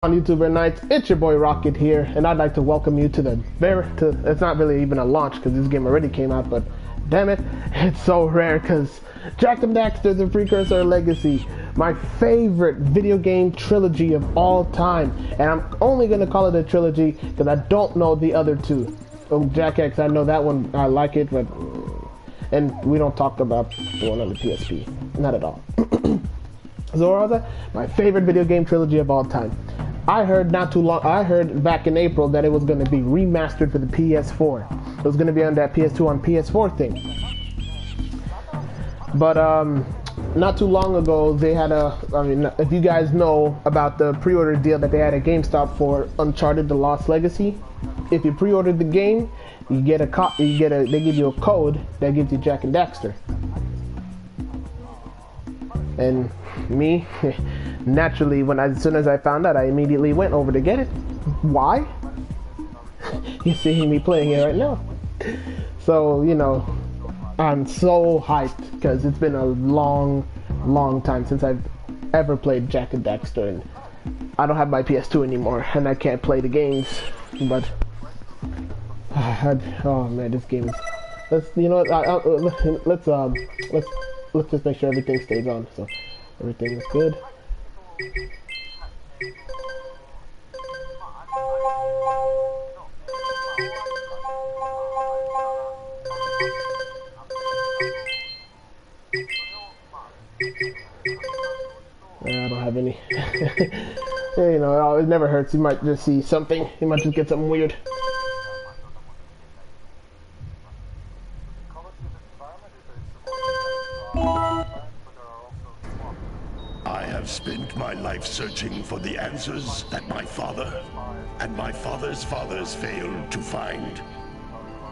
On YouTuber Nights, it's your boy Rocket here, and I'd like to welcome you to it's not really even a launch because this game already came out, but damn it, it's so rare because Jak and Daxter, the precursor legacy, my favorite video game trilogy of all time, and I'm only going to call it a trilogy because I don't know the other two. Jak X, I know that one, I like it, but, and we don't talk about the one on the PSP, not at all. Zora, my favorite video game trilogy of all time. I heard back in April that it was going to be remastered for the PS4. It was going to be on that PS2 on PS4 thing. But not too long ago, they had if you guys know about the pre-order deal that they had at GameStop for Uncharted: The Lost Legacy, if you pre-ordered the game, you get they give you a code that gives you Jak and Daxter. And me, naturally, as soon as I found out, I immediately went over to get it. Why? You're seeing me playing it right now. So, you know, I'm so hyped because it's been a long time since I've ever played Jak and Daxter, and I don't have my PS2 anymore, and I can't play the games. But oh man, this game is. Let's just make sure everything stays on. So everything is good. I don't have any. You know, it never hurts. You might just see something. You might just get something weird. I have spent my life searching for the answers that my father and my father's fathers failed to find.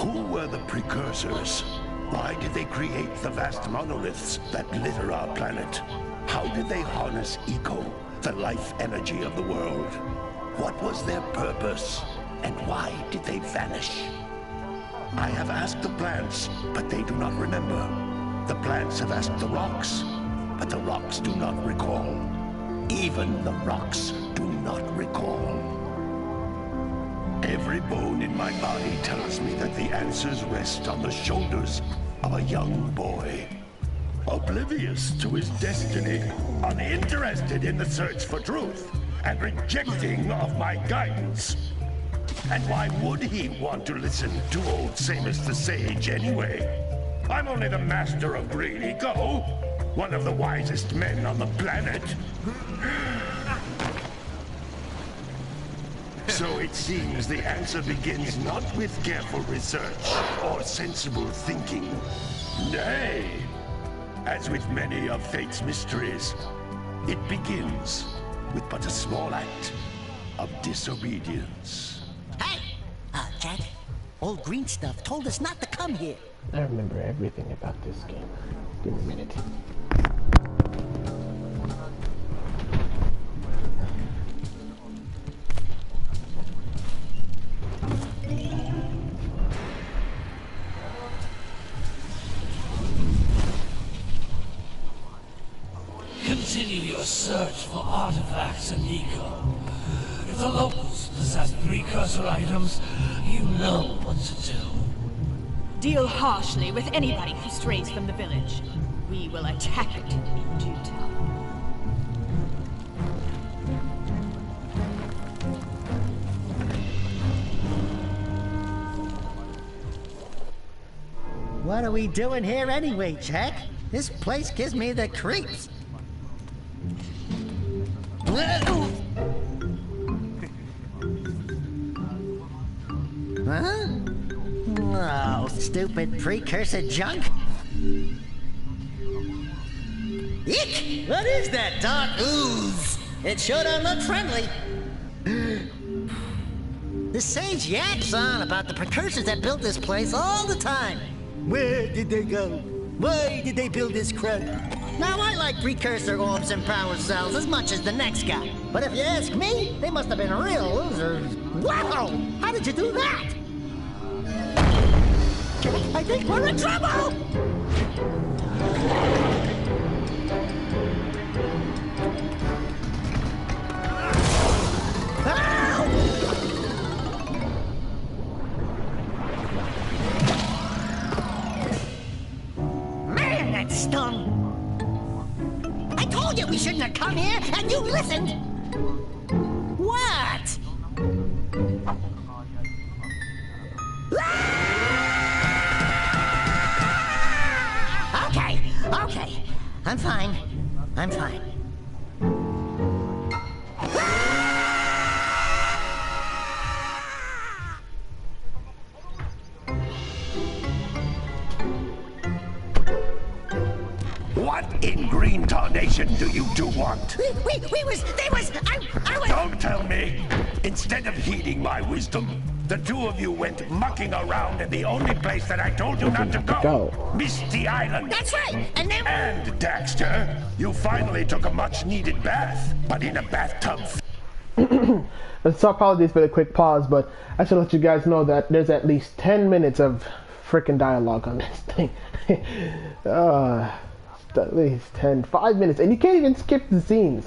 Who were the precursors? Why did they create the vast monoliths that litter our planet? How did they harness eco, the life energy of the world? What was their purpose, and why did they vanish? I have asked the plants, but they do not remember. The plants have asked the rocks, but the rocks do not recall. Even the rocks do not recall. Every bone in my body tells me that the answers rest on the shoulders of a young boy. Oblivious to his destiny, uninterested in the search for truth, and rejecting of my guidance. And why would he want to listen to old Samus the Sage anyway? I'm only the master of green eco, one of the wisest men on the planet. So it seems the answer begins not with careful research or sensible thinking. Nay, as with many of fate's mysteries, it begins with but a small act of disobedience. Hey! Jak, old green stuff told us not to come here. I remember everything about this game. Give me a minute. Continue your search for artifacts and eco. If the locals possess precursor items, you know what to do. Deal harshly with anybody who strays from the village. We will attack it in due time. What are we doing here anyway, Jak? This place gives me the creeps. Huh? Oh, stupid precursor junk. Eek! What is that dark ooze? It sure don't look friendly. The sage yaps on about the precursors that built this place all the time. Where did they go? Why did they build this crap? Now, I like precursor orbs and power cells as much as the next guy. But if you ask me, they must have been real losers. Wow! How did you do that? I think we're in trouble! listened? What? Okay. I'm fine. What in green tarnation do you two want? They was, I was... Don't tell me! Instead of heeding my wisdom, the two of you went mucking around in the only place that I told you not to go. Misty Island. That's right, and then... And, Daxter, you finally took a much-needed bath, but in a bathtub. So apologies for the quick pause, but I should let you guys know that there's at least 10 minutes of freaking dialogue on this thing. At least 5 minutes, and you can't even skip the scenes.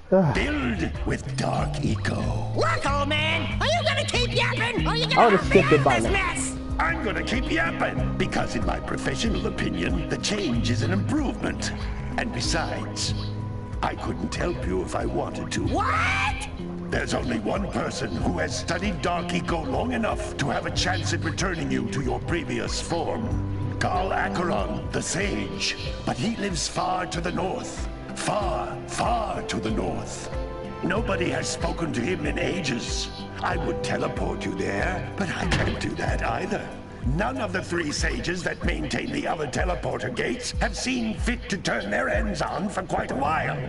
Filled with dark eco. Look, old man, are you gonna keep yapping? Or are you I gonna would've skipped it by this now. mess? I'm gonna keep yapping, because in my professional opinion, the change is an improvement. And besides, I couldn't help you if I wanted to. What? There's only one person who has studied Dark Eco long enough to have a chance at returning you to your previous form. Carl Acheron, the Sage. But he lives far to the north. Far, far to the north. Nobody has spoken to him in ages. I would teleport you there, but I can't do that either. None of the 3 sages that maintain the other teleporter gates have seen fit to turn their ends on for quite a while.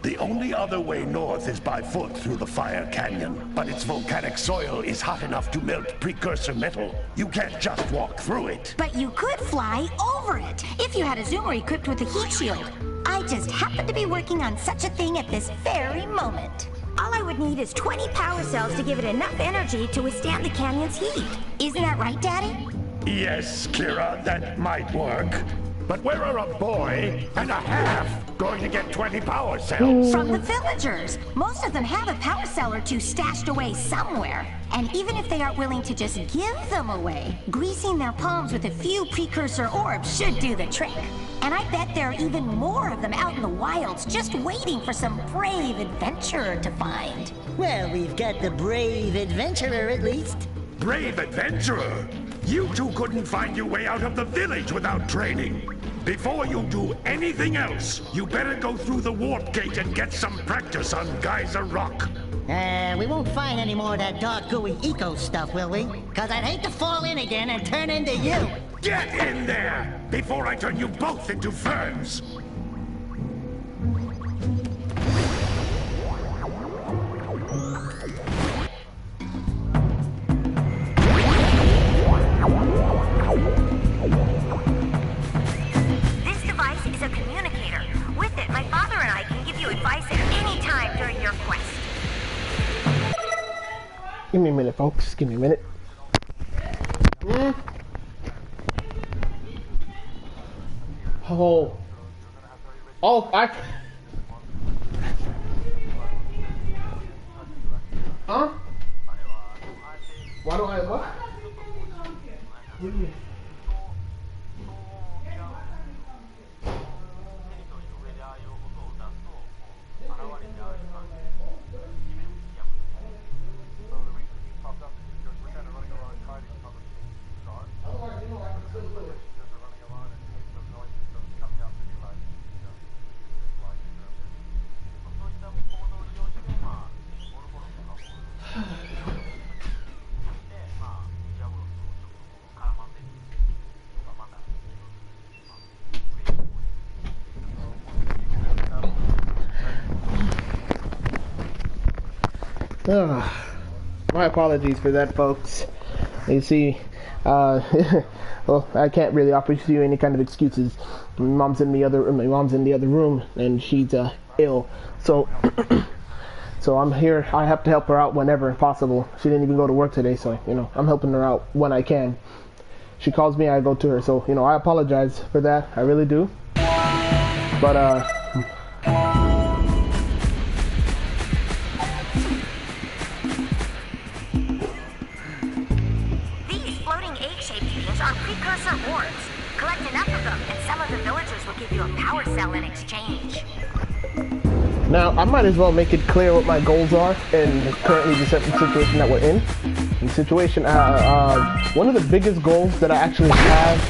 The only other way north is by foot through the Fire Canyon, but its volcanic soil is hot enough to melt precursor metal. You can't just walk through it. But you could fly over it, if you had a zoomer equipped with a heat shield. I just happen to be working on such a thing at this very moment. All I would need is 20 power cells to give it enough energy to withstand the canyon's heat. Isn't that right, Daddy? Yes, Kira, that might work. But where are a boy and a half going to get 20 power cells? From the villagers. Most of them have a power cell or two stashed away somewhere. And even if they aren't willing to just give them away, greasing their palms with a few precursor orbs should do the trick. And I bet there are even more of them out in the wilds just waiting for some brave adventurer to find. Well, we've got the brave adventurer at least. Brave adventurer! You two couldn't find your way out of the village without training. Before you do anything else, you better go through the warp gate and get some practice on Geyser Rock. We won't find any more of that dark gooey eco stuff, will we? Cause I'd hate to fall in again and turn into you. Get in there before I turn you both into ferns. This device is a communicator. With it, my father and I can give you advice at any time during your quest. Give me a minute, folks. Give me a minute. I... Huh? Why do I what? My apologies for that, folks. You see, well, I can't really offer you any kind of excuses. My mom's in the other room, and she's ill. So, so I'm here. I have to help her out whenever possible. She didn't even go to work today, so I'm helping her out when I can. She calls me, I go to her. So I apologize for that. I really do. But are precursor orbs. Collect enough of them, and some of the villagers will give you a power cell in exchange. Now, I might as well make it clear what my goals are and currently the situation that we're in. The situation, one of the biggest goals that I actually have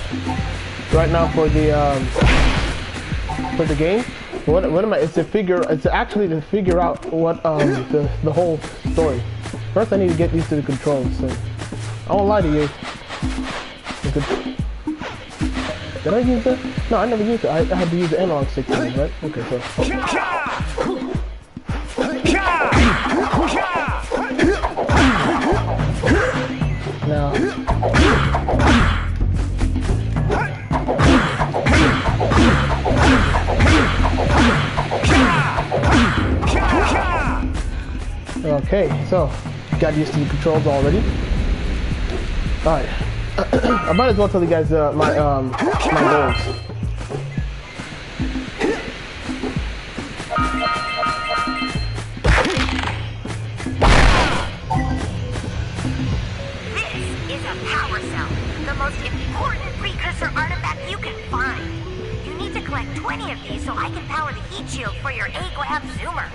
right now for the game, what am I? It's actually to figure out what the whole story. First, I need to get used to the controls. So I won't lie to you. Did I use that? No, I never used it. I had to use the analog stick, right? Okay, so. Now. Okay, so got used to the controls already. All right. I might as well tell you guys my goals. This is a power cell, the most important precursor artifact you can find. You need to collect 20 of these so I can power the heat shield for your A-Glab zoomer.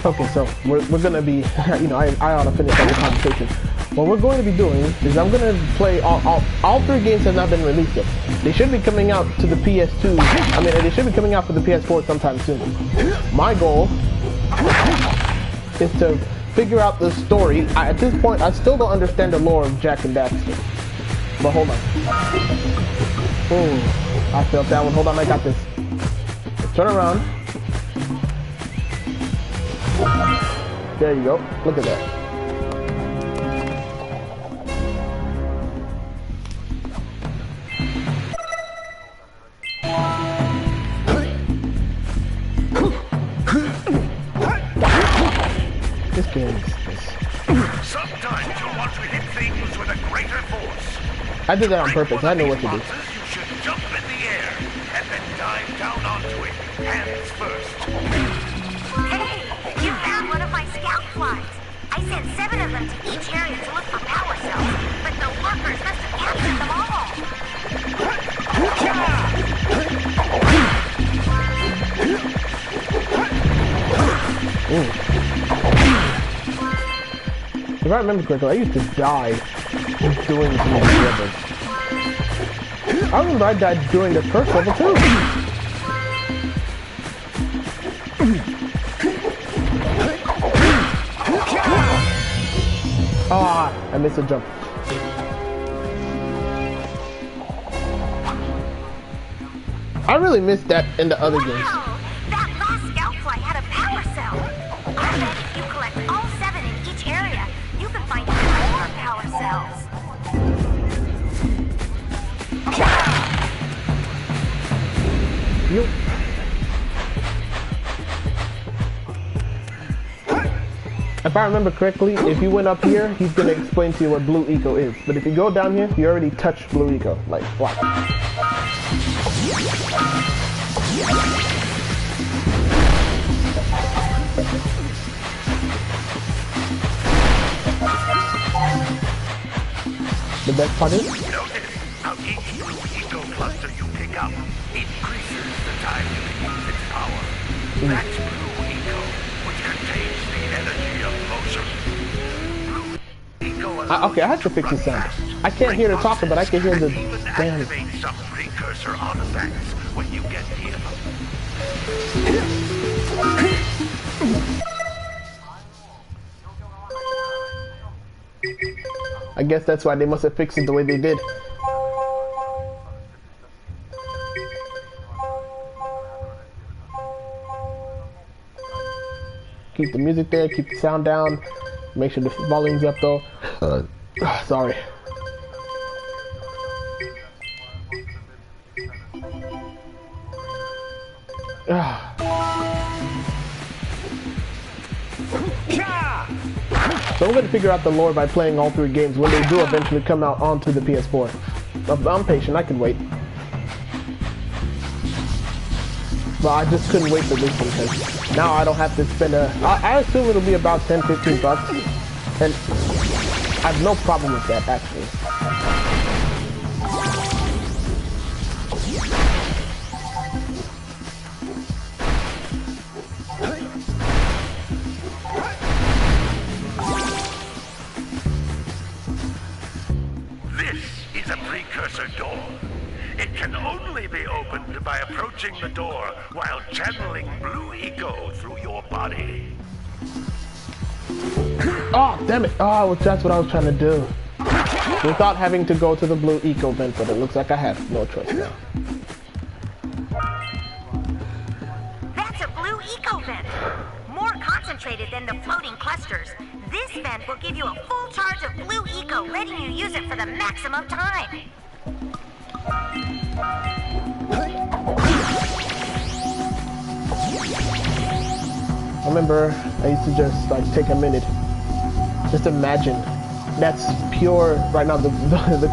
Okay, so we're gonna be, you know, I ought to finish up the conversation. What we're going to be doing is I'm going to play all 3 games have not been released yet. They should be coming out to the PS2. I mean, they should be coming out for the PS4 sometime soon. My goal is to figure out the story. At this point, I still don't understand the lore of Jak and Daxter. But hold on. Oh, I felt that one. Hold on, I got this. Let's turn around. There you go. Look at that. This game is Sometimes you want to hit things with a greater force. I did that on purpose. I know what to do. You should jump in the air and then dive down onto it, hands first. Hey, you found one of my scout flies. I sent 7 of them to each area to look for power cells, but the workers must have captured them all. Ooh. If I remember correctly, I used to die doing some of these levels. I remember I died during the first level too. Ah, I missed a jump. I really missed that in the other games. That last scout fly had a power cell. I bet if you collect all 7 in each area, you can find more power cells. You. If I remember correctly, if you went up here, he's gonna explain to you what blue eco is. But if you go down here, you already touched blue eco. Like, watch. The best part is? Notice how each blue eco cluster you pick up increases the time you can use its power. That's blue eco, which contains the energy of motion. Blue eco Okay, I have to fix the sound. I can't hear the talking, but I can hear the damn. activate some precursor artifacts when you get near them. I guess that's why they must have fixed it the way they did. Keep the music there, keep the sound down, make sure the volume's up though. Sorry. So I'm going to figure out the lore by playing all 3 games when they do eventually come out onto the PS4. I'm patient, I can wait. But I just couldn't wait for this one because now I don't have to spend I assume it'll be about 10-15 bucks. And I have no problem with that actually. precursor door. It can only be opened by approaching the door while channeling blue eco through your body. Oh, damn it. Oh, that's what I was trying to do. Without having to go to the blue eco vent, but it looks like I have no choice now. That's a blue eco vent. More concentrated than the floating clusters. This vent will give you a full charge of blue eco, letting you use it for the maximum time. I remember I used to just like take a minute. Just imagine. That's pure, right now the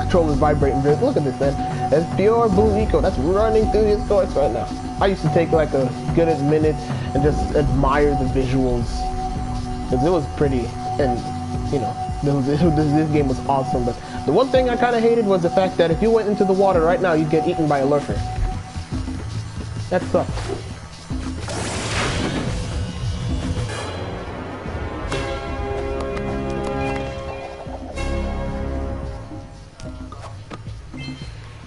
controller's vibrating. Look at this, man. That's pure blue eco. That's running through his thoughts right now. I used to take like a good minute and just admire the visuals. Because it was pretty, and you know, this game was awesome. But the one thing I kind of hated was the fact that if you went into the water right now, you'd get eaten by a lurker. That sucked.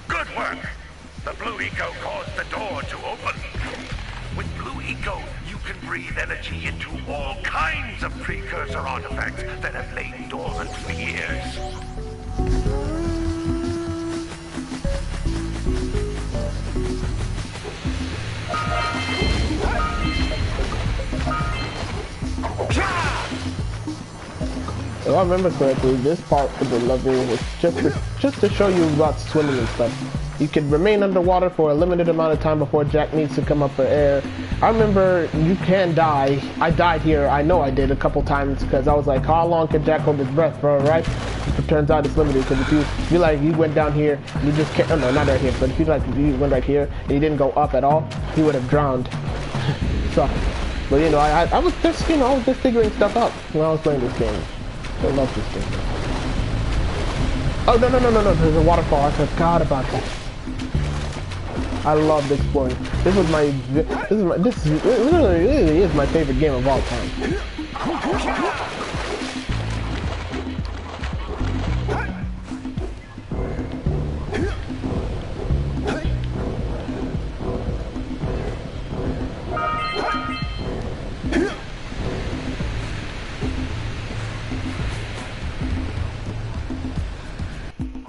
Good work! The blue eco caused the door to open. With blue eco, you can breathe energy into all kinds of precursor artifacts that have lain dormant for years. If I remember correctly, this part of the level was just to show you about swimming and stuff. You can remain underwater for a limited amount of time before Jack needs to come up for air. I remember you can die. I died here. I know I did a couple times because I was like, how long can Jack hold his breath for, right? It turns out it's limited because if you like, you went down here, you just can't, oh no, not right here, but if you went right here and you didn't go up at all, he would have drowned. So, but you know, I was just, you know, I was just figuring stuff out when I was playing this game. I love this game. Oh, no, there's a waterfall. I forgot about that. I loved exploring. This really is my favorite game of all time.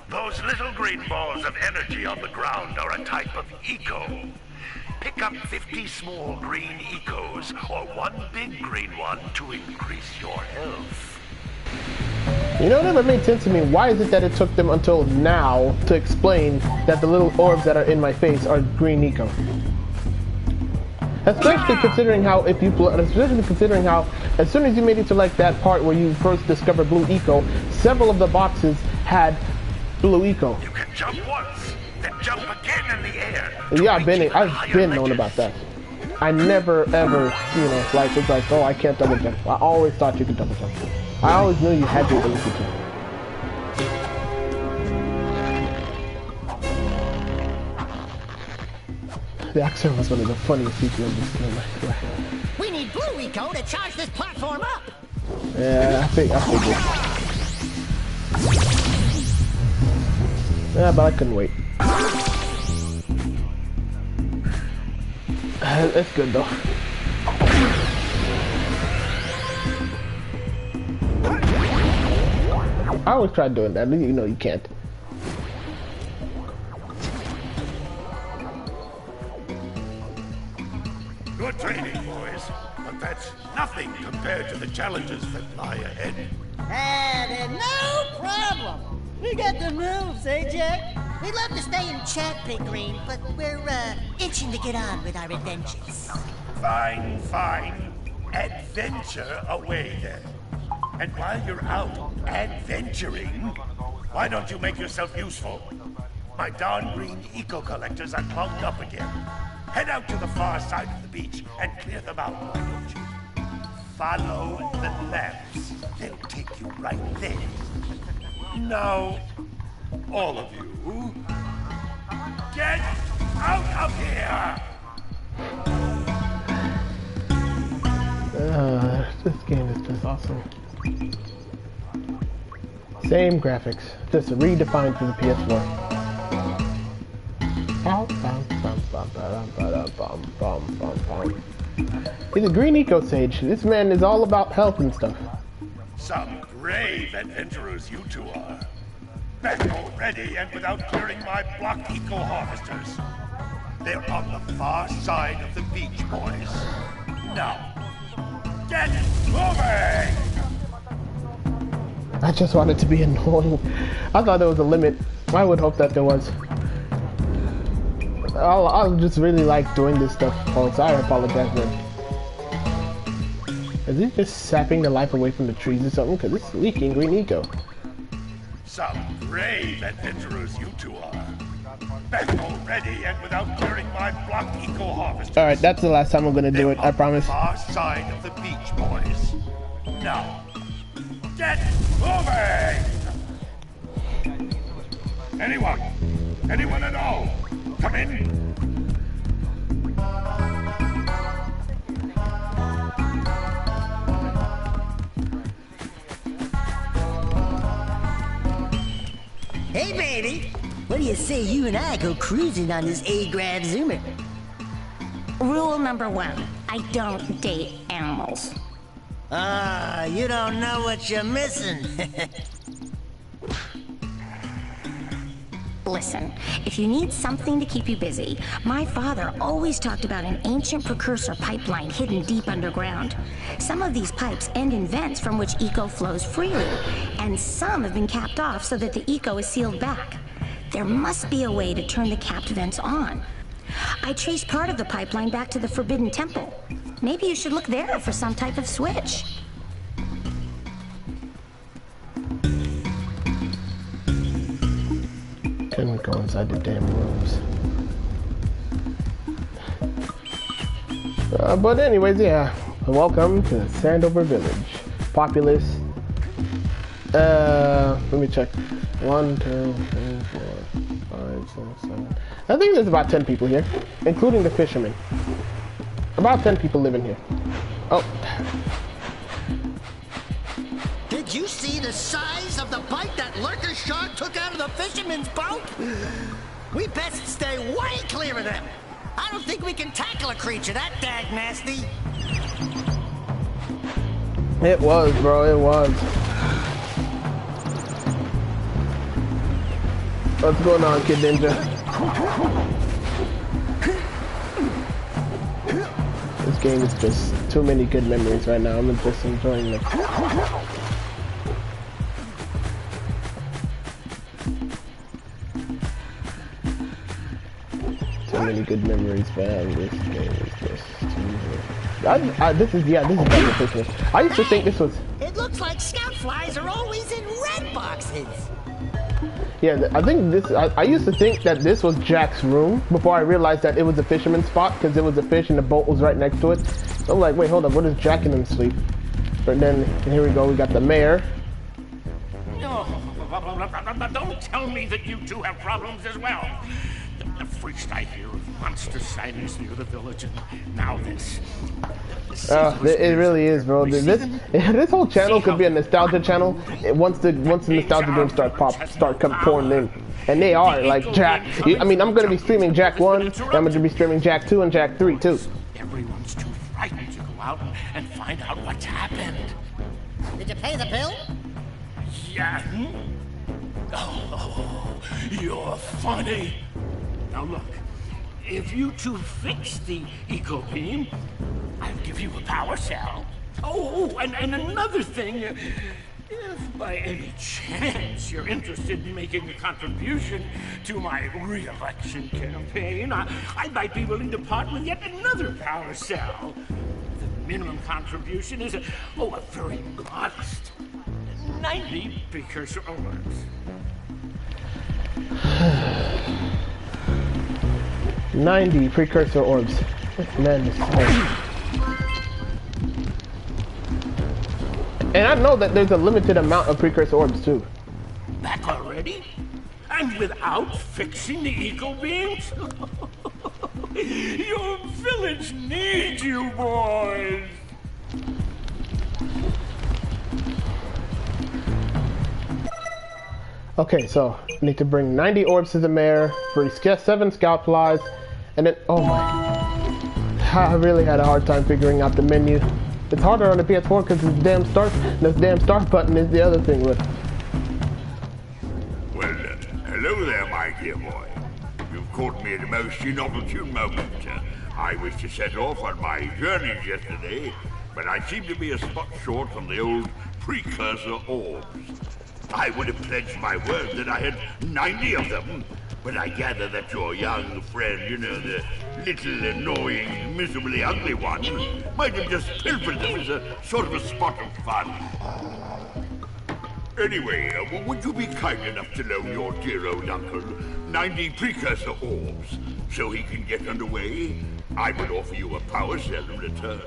Those little green balls of energy on the ground are a type of eco. Pick up 50 small green ecos or one big green one to increase your health. You know, it never made sense to me. Why is it that it took them until now to explain that the little orbs that are in my face are green eco? Especially considering how as soon as you made it to like that part where you first discovered blue eco, several of the boxes had blue eco. You can jump once, then jump again in the air. Yeah, I've been known about that. I never ever, you know, like it's like, oh, I can't double jump. I always thought you could double jump. I always knew you had the ability to. The Daxter was one of the funniest people in this game, I swear. We need blue eco to charge this platform up. Yeah, I figured. Yeah, but I couldn't wait. It's good though. I always try doing that, you know you can't. Good training, boys, but that's nothing compared to the challenges that lie ahead. No problem. We got the moves, eh, Jack? We'd love to stay in chat, Big Green, but we're, itching to get on with our adventures. Fine, fine. Adventure away then. And while you're out adventuring, why don't you make yourself useful? My darn green eco collectors are clogged up again. Head out to the far side of the beach and clear them out, why don't you? Follow the lamps. They'll take you right there. Now, all of you, get out of here! This game is just awesome. Same graphics, just redefined for the PS4. He's a green eco sage. This man is all about health and stuff. Some brave adventurers you two are. Back already and without clearing my block eco harvesters. They're on the far side of the beach, boys. Now, get moving! I just wanted to be annoying. I thought there was a limit. I would hope that there was. I just really like doing this stuff. Oh, sorry, I apologize, man. Is he just sapping the life away from the trees or something? Because it's leaking green eco. Some brave adventurers you two are. Back already and without clearing my block eco harvesters. Alright, that's the last time I'm gonna do it, I promise. Far side of the beach, boys. Now, get moving! Anyone? Anyone at all? Come in. Hey, baby. What do you say you and I go cruising on this A-Grav Zoomer? Rule number 1, I don't date animals. Ah, you don't know what you're missing. Listen, if you need something to keep you busy, my father always talked about an ancient precursor pipeline hidden deep underground. Some of these pipes end in vents from which eco flows freely, and some have been capped off so that the eco is sealed back. There must be a way to turn the capped vents on. I traced part of the pipeline back to the Forbidden Temple. Maybe you should look there for some type of switch. Couldn't go inside the damn rooms. But anyways, yeah. Welcome to Sandover Village. Populace. Let me check. 1, 2, 3, 4, 5, 6, 7. I think there's about 10 people here, including the fishermen. About 10 people live in here. Oh. Did you see the size of the bite that lurker shark took out of the fisherman's boat? We best stay way clear of them. I don't think we can tackle a creature that dag nasty. It was, bro. It was. What's going on, Kid Ninja? This game is just too many good memories right now. I'm just enjoying them. Too many good memories, man. This game is just too good. This is better Christmas. I used to think this was... It looks like scout flies are always in red boxes. Yeah, I think this. I used to think that this was Jack's room before I realized that it was a fisherman's spot because there was a fish and the boat was right next to it. So I'm like, wait, hold up, where does Jack and him sleep? But then here we go, we got the mayor. No, don't tell me that you two have problems as well. First I hear of monster sightings near the village, and now this. It really is, bro. This whole channel could be a nostalgia channel. Once the nostalgia games start pouring in, and they are like Jack. I mean, I'm gonna be streaming Jak 1. And I'm gonna be streaming Jak 2 and Jak 3 too. Everyone's too frightened to go out and find out what's happened. Did you pay the bill? Yeah. Oh, you're funny. Now look, if you two fix the eco beam, I'll give you a power cell. Oh, and another thing, if by any chance you're interested in making a contribution to my re-election campaign, I might be willing to part with yet another power cell. The minimum contribution is a very modest 90 precursor orbs. 90 precursor orbs. Man, this is and I know that there's a limited amount of precursor orbs too. Back already? And without fixing the eco beams? Your village needs you, boys! Okay, so I need to bring 90 orbs to the mayor, free 7 scout flies, And then, oh my, I really had a hard time figuring out the menu. It's harder on the PS4 because this damn start button is the other thing with. Well, hello there, my dear boy. You've caught me at a most inopportune moment. I was to set off on my journeys yesterday, but I seem to be a spot short on the old precursor orbs. I would have pledged my word that I had 90 of them, but I gather that your young friend, you know, the little annoying, miserably ugly one, might have just pilfered them as a sort of a spot of fun. Anyway, would you be kind enough to loan your dear old uncle 90 precursor orbs so he can get underway? I would offer you a power cell in return.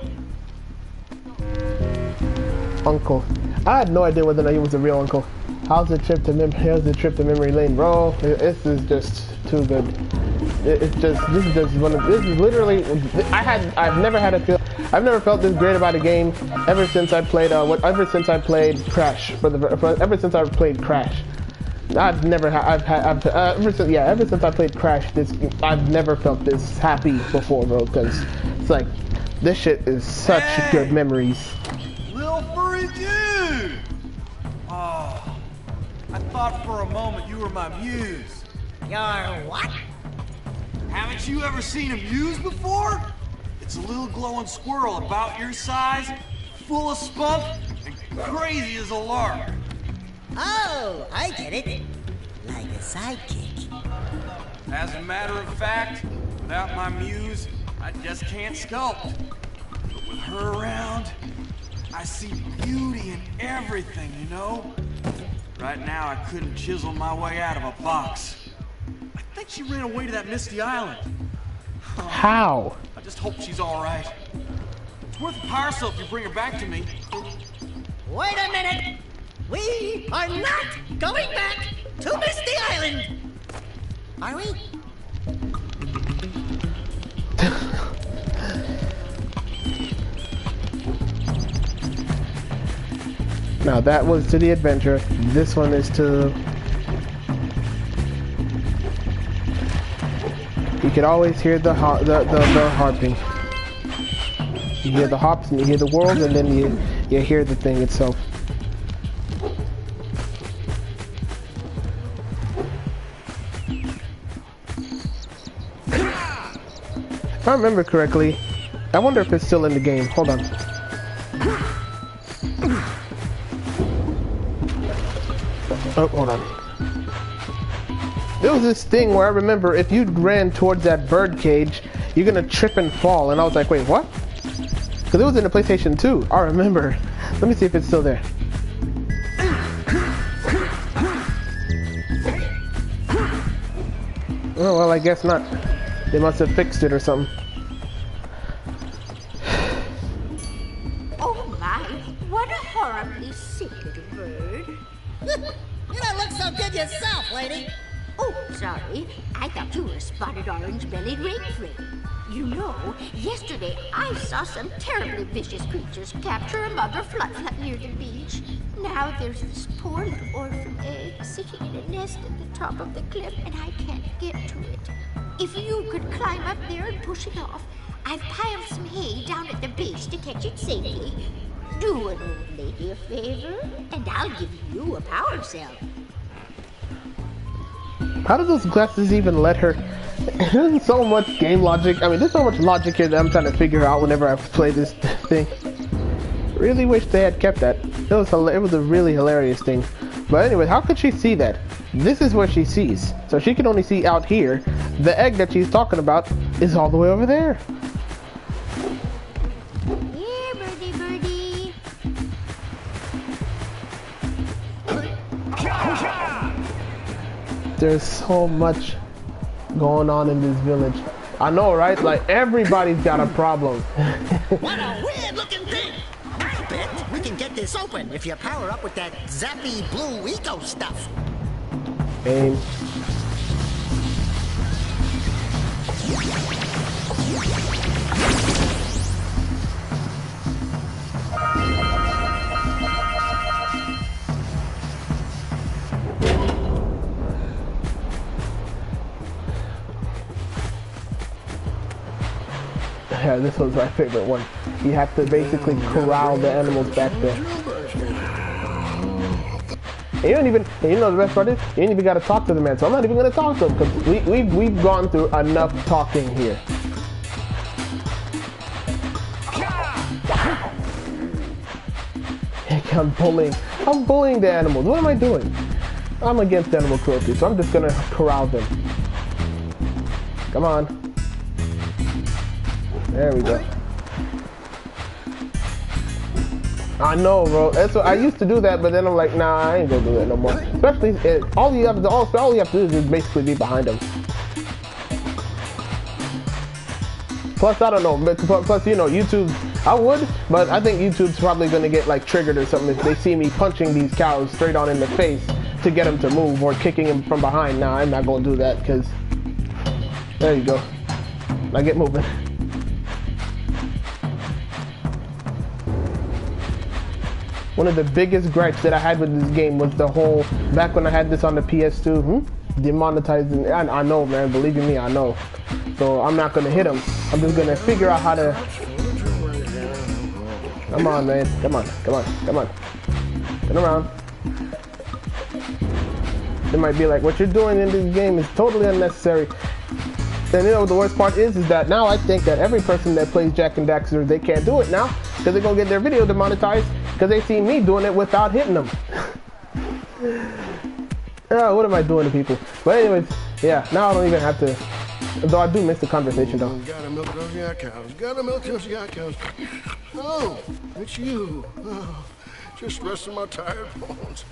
Uncle. I had no idea whether or not he was a real uncle. How's the trip to memory lane, bro? This is just too good. This is literally, I've never felt this great about a game ever since I played Crash ever since I played Crash. Ever since I played Crash, I've never felt this happy before, bro, because it's like, this shit is such good memories. Little furry dude! Oh, I thought for a moment you were my muse. Your what? Haven't you ever seen a muse before? It's a little glowing squirrel about your size, full of spunk, and crazy as a lark. Oh, I get it. Like a sidekick. As a matter of fact, without my muse, I just can't sculpt. But with her around, I see beauty in everything, you know? Right now, I couldn't chisel my way out of a box. I think she ran away to that misty island. How? I just hope she's all right. It's worth a power cell if you bring her back to me. Wait a minute! We are not going back to Misty Island! Are we? Now that was to the adventure. This one is to... You could always hear the harping. You hear the hops and you hear the world, and then you hear the thing itself. If I remember correctly, I wonder if it's still in the game. Hold on. Oh, hold on. There was this thing where I remember if you ran towards that bird cage, you're gonna trip and fall. And I was like, wait, what? Because it was in the PlayStation 2. I remember. Let me see if it's still there. Oh, well, I guess not. They must have fixed it or something. Oh my, what a horribly sick little bird. You don't look so good yourself, lady. Oh, sorry. I thought you were a spotted orange-bellied rainframe. You know, yesterday I saw some terribly vicious creatures capture a mother flut-flut near the beach. Now there's this poor little orphan egg sitting in a nest at the top of the cliff, and I can't get to it. If you could climb up there and push it off, I've piled some hay down at the base to catch it safely. Do an old lady a favor, and I'll give you a power cell. How do those glasses even let her? There's so much game logic. I mean, there's so much logic here that I'm trying to figure out whenever I play this thing. Really wish they had kept that. It was a really hilarious thing. But anyway, how could she see that? This is where she sees. So she can only see out here. The egg that she's talking about is all the way over there. Here, birdie, birdie. There's so much going on in this village. I know, right? Like, everybody's got a problem. What a weird-looking thing! I bet we can get this open if you power up with that zappy blue eco stuff. Aim. this was my favorite one. You have to basically corral the animals back there. And you don't even, and you know the best part is, you ain't even got to talk to the man, so I'm not even going to talk to him, because we've gone through enough talking here. Heck, I'm bullying the animals. What am I doing? I'm against animal cruelty, so I'm just going to corral them. Come on. There we go. I know, bro. That's what I used to do that, but then I'm like, nah, I ain't gonna do that no more. Especially, all you have to do is just basically be behind them. Plus, I don't know. Plus, you know, YouTube. I would, but I think YouTube's probably gonna get like triggered or something if they see me punching these cows straight on in the face to get them to move, or kicking them from behind. Nah, I'm not gonna do that, because there you go. Now get moving. One of the biggest gripes that I had with this game was the whole, back when I had this on the PS2, demonetizing. I know, man, believe you me, I know. So I'm not gonna hit him. I'm just gonna figure out how to. Come on, man. Come on. Turn around. They might be like, what you're doing in this game is totally unnecessary. And you know the worst part is that now I think that every person that plays Jak and Daxter, they can't do it now, because they're gonna get their video demonetized because they see me doing it without hitting them. What am I doing to people? But anyways, yeah, now I don't even have to. Though I do miss the conversation though. Gotta milk those yak cows. Gotta milk those yak cows. Oh, it's you. Oh, just resting my tired bones.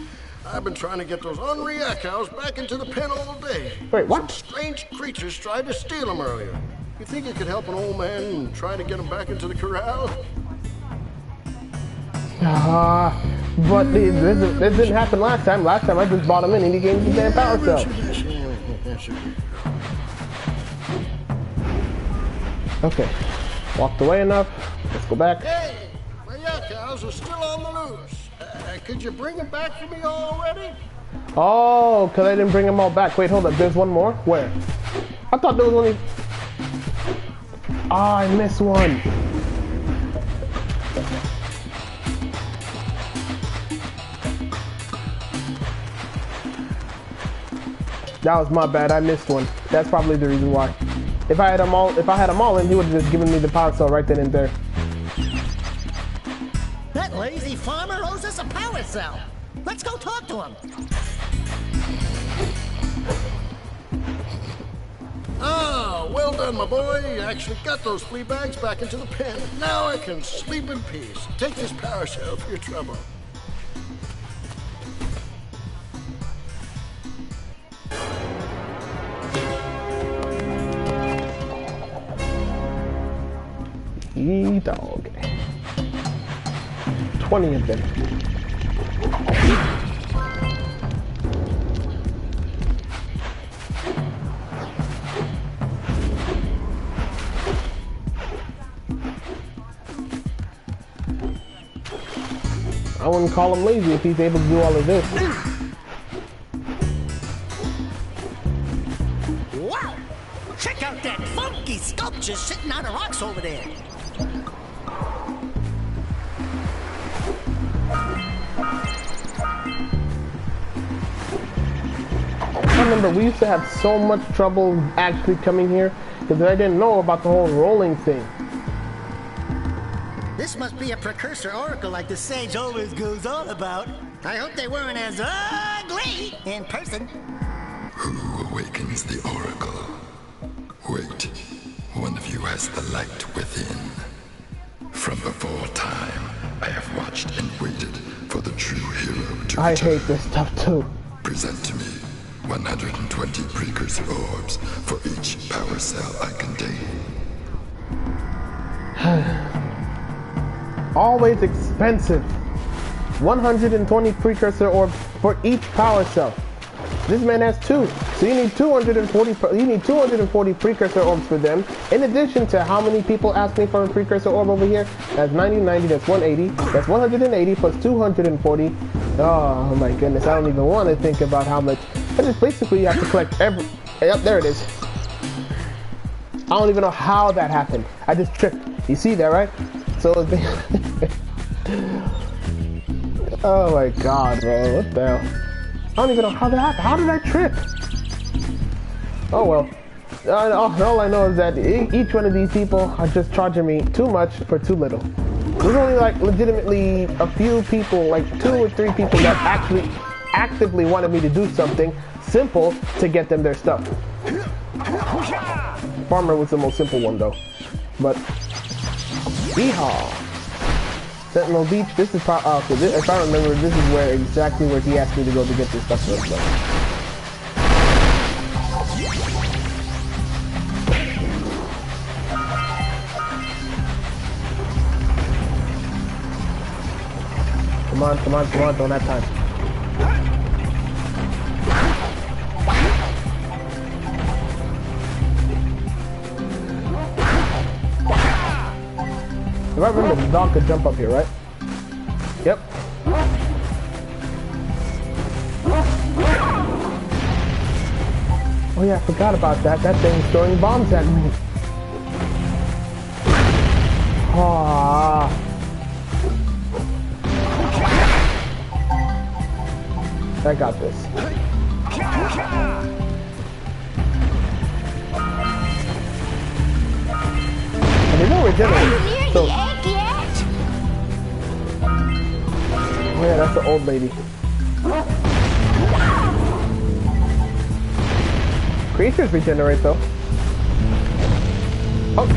I've been trying to get those ornery yak cows back into the pen all day. Wait, what? Some strange creatures tried to steal them earlier. You think you could help an old man try to get them back into the corral? But this didn't happen last time. Last time I just bought him in and he gave me the damn power cell. Okay, walked away enough. Let's go back. Hey, my yak cows are still on the loose. Could you bring them back for me already? Oh, because I didn't bring them all back. Wait, hold up. There's one more? Where? I thought there was only... Ah, I missed one. That was my bad. I missed one. That's probably the reason why. If I had them all in, he would have just given me the power cell right then and there. That lazy farmer owes us a power cell. Let's go talk to him. Ah, well done, my boy. You actually got those flea bags back into the pen. Now I can sleep in peace. Take this power cell for your trouble. Dog. 20 of them. I wouldn't call him lazy if he's able to do all of this. Wow! Check out that funky sculpture sitting on the rocks over there. I remember we used to have so much trouble actually coming here because I didn't know about the whole rolling thing. This must be a precursor oracle like the sage always goes on about. I hope they weren't as ugly in person. Who awakens the oracle? Wait, one of you has the light within. From before time, I have watched and waited for the true hero to I return. hate this stuff too. Present to me 120 precursor orbs for each power cell I contain. Always expensive. 120 precursor orbs for each power cell. This man has 2, so you need 240. You need 240 precursor orbs for them. In addition to how many people ask me for a precursor orb over here? That's 90, 90. That's 180. That's 180 plus 240. Oh my goodness! I don't even want to think about how much. But it's basically you have to collect every. Yep, there it is. I don't even know how that happened. I just tripped. You see that, right? So oh my god, bro. What the hell? I don't even know how that happened. How did I trip? Oh well. All I know is that each one of these people are just charging me too much for too little. There's only like legitimately a few people, like 2 or 3 people that actually actively wanted me to do something simple to get them their stuff. Farmer was the most simple one though. But yeehaw. Sentinel Beach, this is probably, if I remember, this is where exactly where he asked me to go to get this stuff for himself. Come on, come on, come on, don't have time. If I remember, the dog could jump up here, right? Yep. Oh yeah, I forgot about that. That thing's throwing bombs at me. Ah. I got this. And they don't regenerate. So. Oh yeah, that's the old lady. Creatures regenerate though. Oh.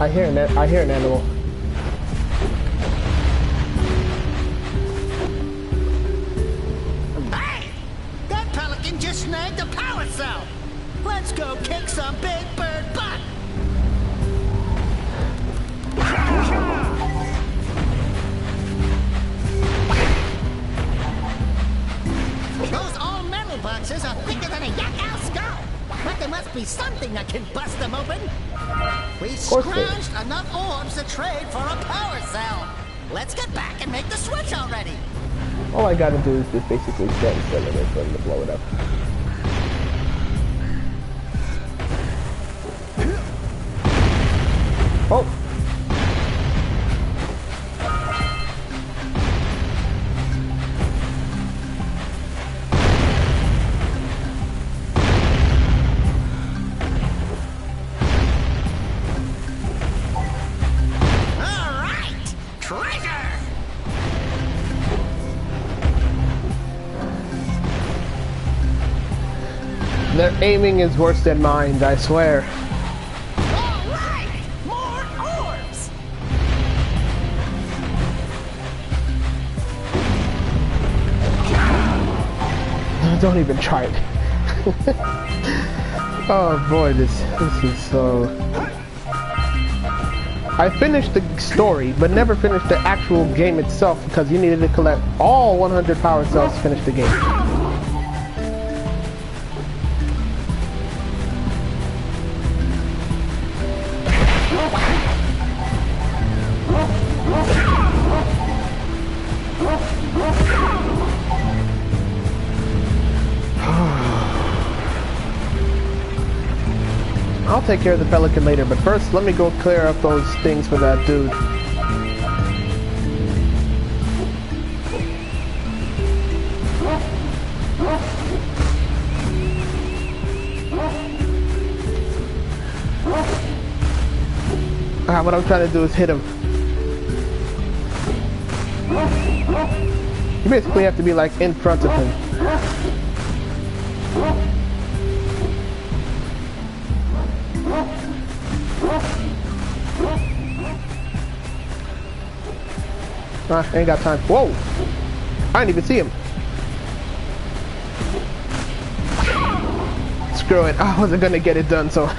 I hear an animal. Hey! That pelican just snagged a power cell! Let's go kick some big bird butt! Those all-metal boxes are thicker than a yak-owl skull! But there must be something that can bust them open! We scrounged enough orbs to trade for a power cell! Let's get back and make the switch already! All I gotta do is just basically stand still and wait for them to blow it up. Oh! Their aiming is worse than mine, I swear. Alright! More orbs! Don't even try it. Oh boy, this is so... I finished the story, but never finished the actual game itself because you needed to collect all 100 power cells to finish the game. I'll take care of the pelican later, but first let me go clear up those things for that dude. What I'm trying to do is hit him. You basically have to be like in front of him. Ain't got time. Whoa! I didn't even see him. Screw it. I wasn't gonna get it done, so.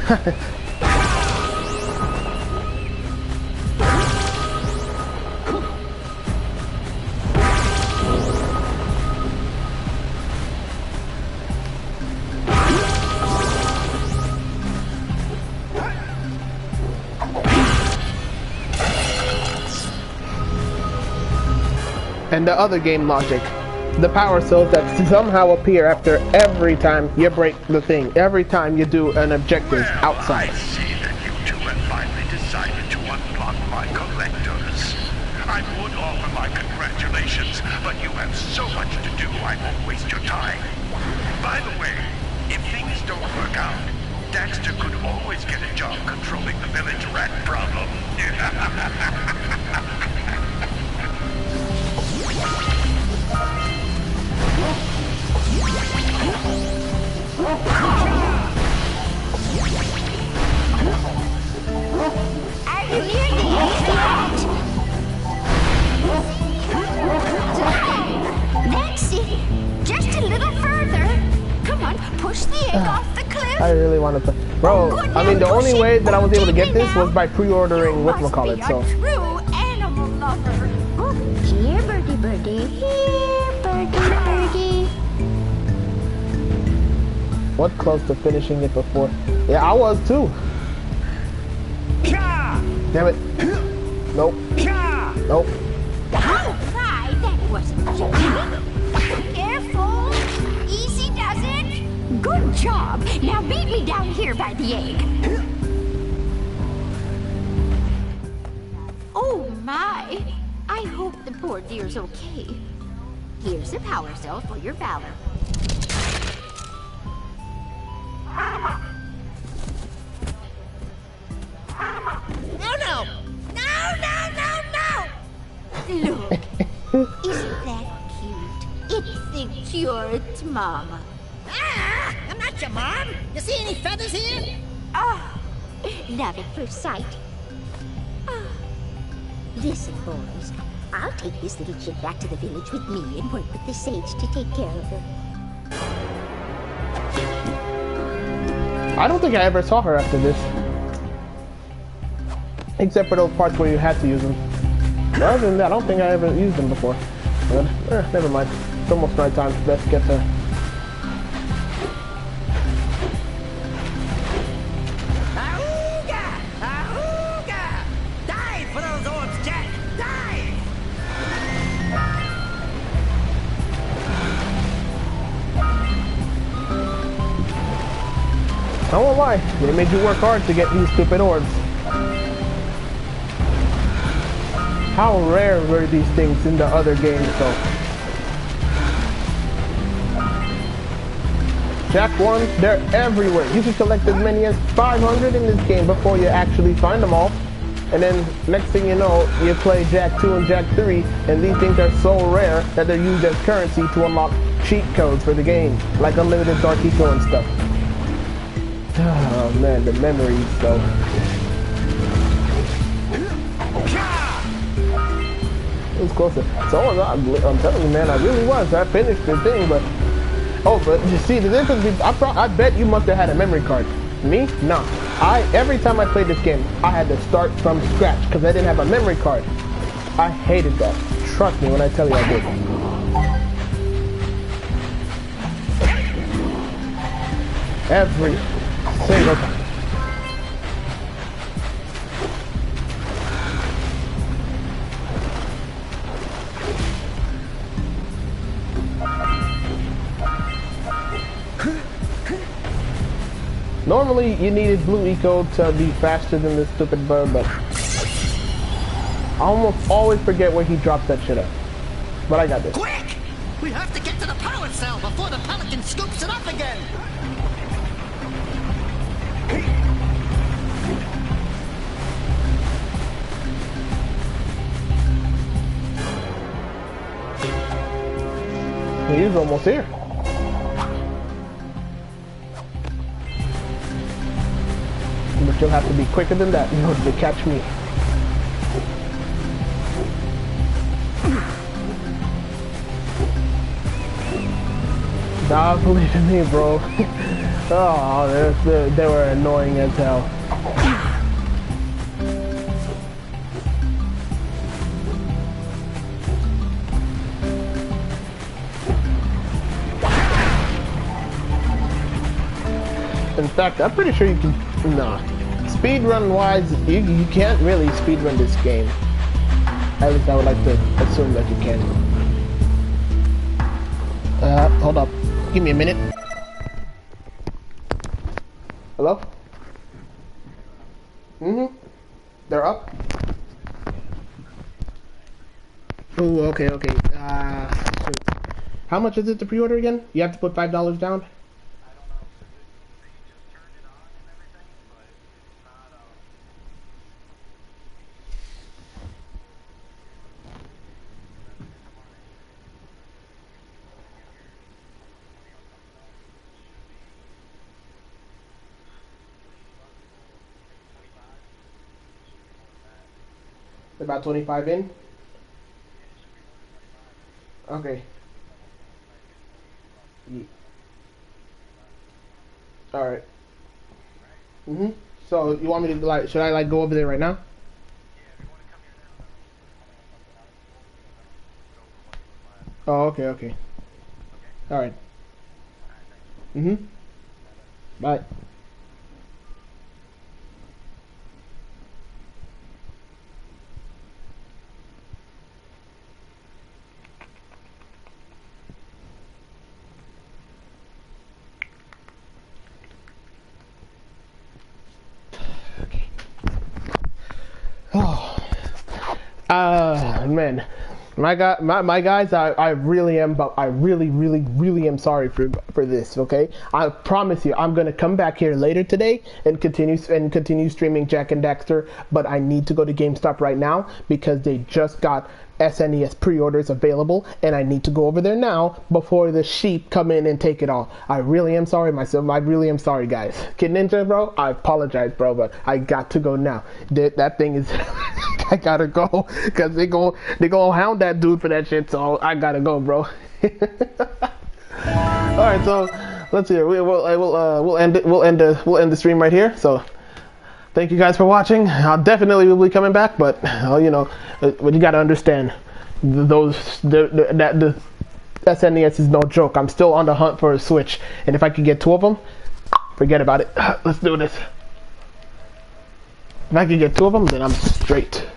and the other game logic. The power cells that somehow appear after every time you break the thing, every time you do an objective outside. I see that you two have finally decided to unblock my collectors. I would offer my congratulations, but you have so much to do I won't waste your time. By the way, if things don't work out, Daxter could always get a job controlling the village rat problem. Are you near the end yet? That's it. Just a little further. Come on, push the egg off the cliff. I really want to play. Bro, I mean, the only way that I was able to get this was by pre-ordering whatchamacallit, so. True animal lover. Oh, here, birdie, birdie. Here, birdie, birdie. What close to finishing it before? Yeah, I was too. Damn it. Nope. Nope. Right, that wasn't jumping. Careful. Easy does it. Good job. Now beat me down here by the egg. Oh my. I hope the poor dear's okay. Here's a power cell for your valor. No, no! No, no, no, no! Look, isn't that cute? It thinks you're its mama. Ah! I'm not your mom! You see any feathers here? Ah, love at first sight. Ah. Listen, boys, I'll take this little chick back to the village with me and work with the sage to take care of her. I don't think I ever saw her after this. Except for those parts where you had to use them. But other than that, I don't think I ever used them before. But, never mind. It's almost night time. Let's get there. Ahooga! Ahooga! Dive for those orbs, Jack! Dive! I won't lie. They made you work hard to get these stupid orbs. How rare were these things in the other games, though? Jak 1, they're everywhere. You can collect as many as 500 in this game before you actually find them all. And then, next thing you know, you play Jak 2 and Jak 3, and these things are so rare that they're used as currency to unlock cheat codes for the game, like unlimited Dark Eco and stuff. Oh man, the memories, though. It was closer. So I'm telling you, man, I really was. I finished the thing, but but you see the difference. I bet you must have had a memory card. Me, no. Every time I played this game, I had to start from scratch because I didn't have a memory card. I hated that. Trust me when I tell you I did. Every single time. Normally, you needed blue eco to be faster than this stupid bird, but I almost always forget where he drops that shit up. But I got this. Quick! We have to get to the power cell before the pelican scoops it up again! He's almost here. But you'll have to be quicker than that in order to catch me. Nah, believe in me, bro. Oh, they were annoying as hell. In fact, I'm pretty sure you can. Nah, speedrun wise, you can't really speedrun this game. At least I would like to assume that you can. Hold up. Give me a minute. Hello? Mm-hmm. They're up? Oh, okay. Shoot. How much is it to pre-order again? You have to put $5 down? About 25 in? Okay. Alright. Mm-hmm. So, you want me to, like, should I, like, go over there right now? Oh, okay. Alright. Mm-hmm. Bye. Oh, man, my guys, I really am, but I really am sorry for this. Okay, I promise you, I'm gonna come back here later today and continue streaming Jak and Daxter. But I need to go to GameStop right now because they just got SNES pre-orders available, and I need to go over there now before the sheep come in and take it all. I really am sorry myself. I really am sorry, guys. Kid Ninja, bro, I apologize, bro, but I got to go now. That thing is I gotta go because they go hound that dude for that shit, so I gotta go, bro. Alright, so let's see. We'll end the stream right here. So thank you guys for watching. I'll definitely will be coming back, but you know, what you gotta understand, the SNES is no joke. I'm still on the hunt for a Switch, and if I can get 2 of them, forget about it. Let's do this. If I can get 2 of them, then I'm straight.